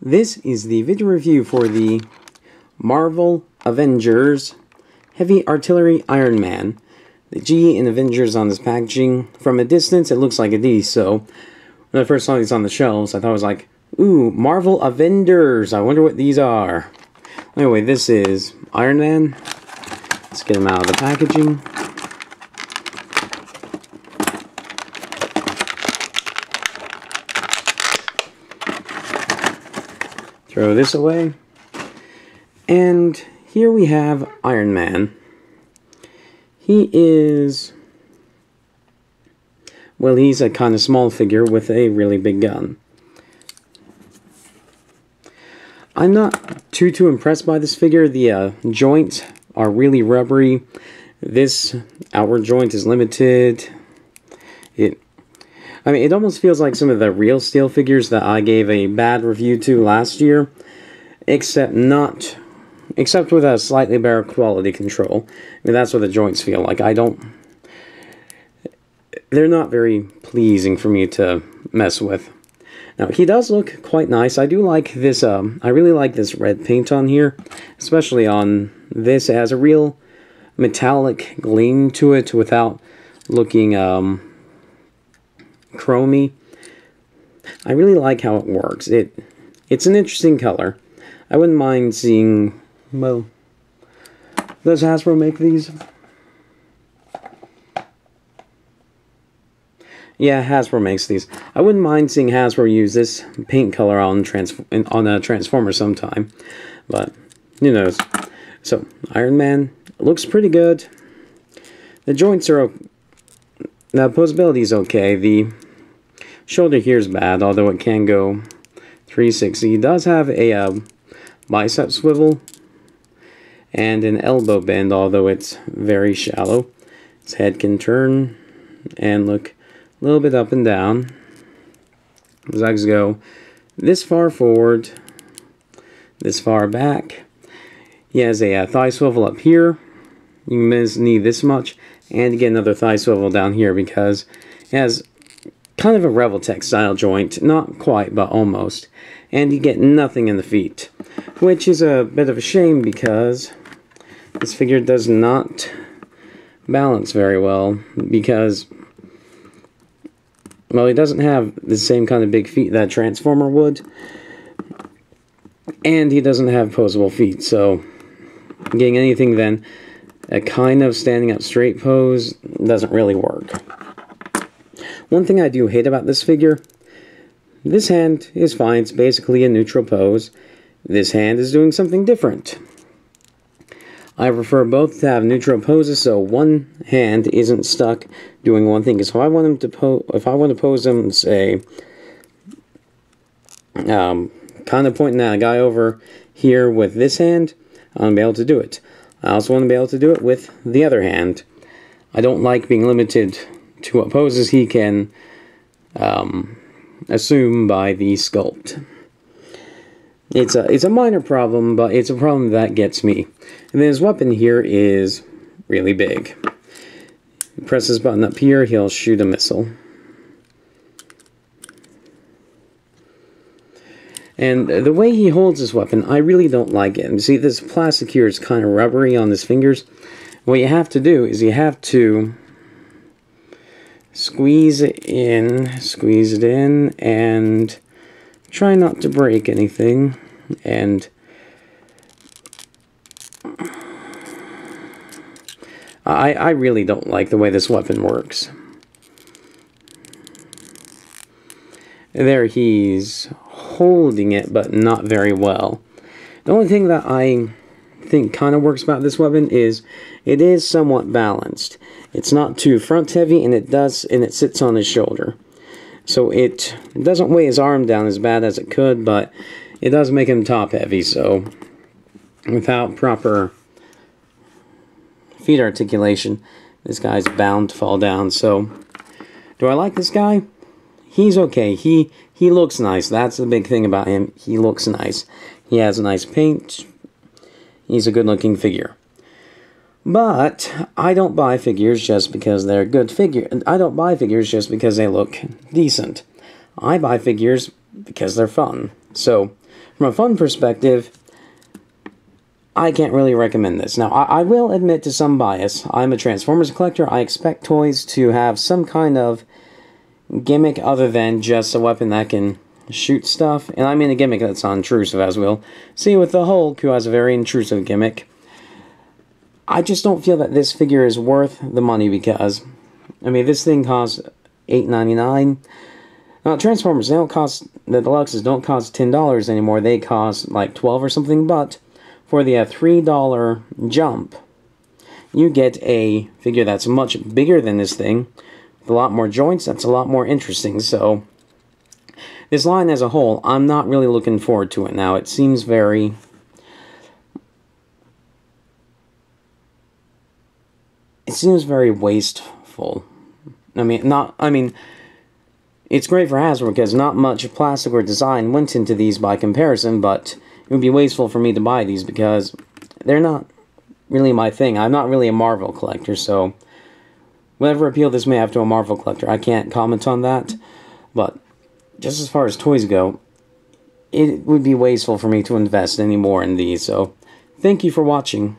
This is the video review for the Marvel Avengers Heavy Artillery Ironman. The G in Avengers on this packaging. From a distance, it looks like a D, so when I first saw these on the shelves, I thought it was like, ooh, Marvel Avengers! I wonder what these are. Anyway, this is Iron Man. Let's get them out of the packaging. Throw this away. And here we have Iron Man. He is, well, he's a kind of small figure with a really big gun. I'm not too impressed by this figure. The joints are really rubbery. This outward joint is limited. It almost feels like some of the real steel figures that I gave a bad review to last year, except with a slightly better quality control. I mean, that's what the joints feel like. They're not very pleasing for me to mess with. Now, he does look quite nice. I do like this, I really like this red paint on here, especially on this. It has a real metallic gleam to it without looking, chromey. I really like how it works. It's an interesting color. I wouldn't mind seeing, well, does Hasbro make these? Yeah, Hasbro makes these. I wouldn't mind seeing Hasbro use this paint color on a Transformer sometime, but who knows. So, Iron Man looks pretty good. The joints are okay. The posability is okay. The shoulder here is bad, although it can go 360. He does have a bicep swivel and an elbow bend, although it's very shallow. His head can turn and look a little bit up and down. His legs go this far forward, this far back. He has a thigh swivel up here. You can bend his knee this much, and get another thigh swivel down here because it has kind of a Revoltech style joint. Not quite, but almost. And you get nothing in the feet, which is a bit of a shame because this figure does not balance very well because, well, he doesn't have the same kind of big feet that Transformer would, and he doesn't have posable feet, so getting anything then a kind of standing up straight pose doesn't really work. One thing I do hate about this figure, this hand is fine, it's basically a neutral pose. This hand is doing something different. I prefer both to have neutral poses so one hand isn't stuck doing one thing. So if I want to pose him, say, kind of pointing at a guy over here with this hand, I want to be able to do it. I also want to be able to do it with the other hand. I don't like being limited to what poses he can assume by the sculpt. It's a minor problem, but it's a problem that gets me. And then his weapon here is really big. Press this button up here, he'll shoot a missile. And the way he holds his weapon, I really don't like it. And see, this plastic here is kind of rubbery on his fingers. What you have to do is you have to squeeze it in, and try not to break anything. And I really don't like the way this weapon works. There, he's holding it, but not very well. The only thing that I think kind of works about this weapon is it is somewhat balanced. It's not too front heavy, and it sits on his shoulder. So it doesn't weigh his arm down as bad as it could, but it does make him top heavy, so without proper feet articulation, this guy's bound to fall down. So, do I like this guy? He's okay. He looks nice. That's the big thing about him. He looks nice. He has a nice paint. He's a good-looking figure. But I don't buy figures just because they're good figures. I don't buy figures just because they look decent. I buy figures because they're fun. So, from a fun perspective, I can't really recommend this. Now, I will admit to some bias. I'm a Transformers collector. I expect toys to have some kind of gimmick other than just a weapon that can shoot stuff. And I mean a gimmick that's not intrusive, as we'll see with the Hulk, who has a very intrusive gimmick. I just don't feel that this figure is worth the money because, I mean, this thing costs $8.99. Now, Transformers, they don't cost, the deluxes don't cost $10 anymore. They cost like $12 or something, but for the $3 jump, you get a figure that's much bigger than this thing, with a lot more joints, that's a lot more interesting. So, this line as a whole, I'm not really looking forward to it now. It seems very... It seems very wasteful. I mean, it's great for Hasbro because not much plastic or design went into these by comparison, but it would be wasteful for me to buy these because they're not really my thing. I'm not really a Marvel collector, so whatever appeal this may have to a Marvel collector, I can't comment on that. But just as far as toys go, it would be wasteful for me to invest any more in these. So thank you for watching.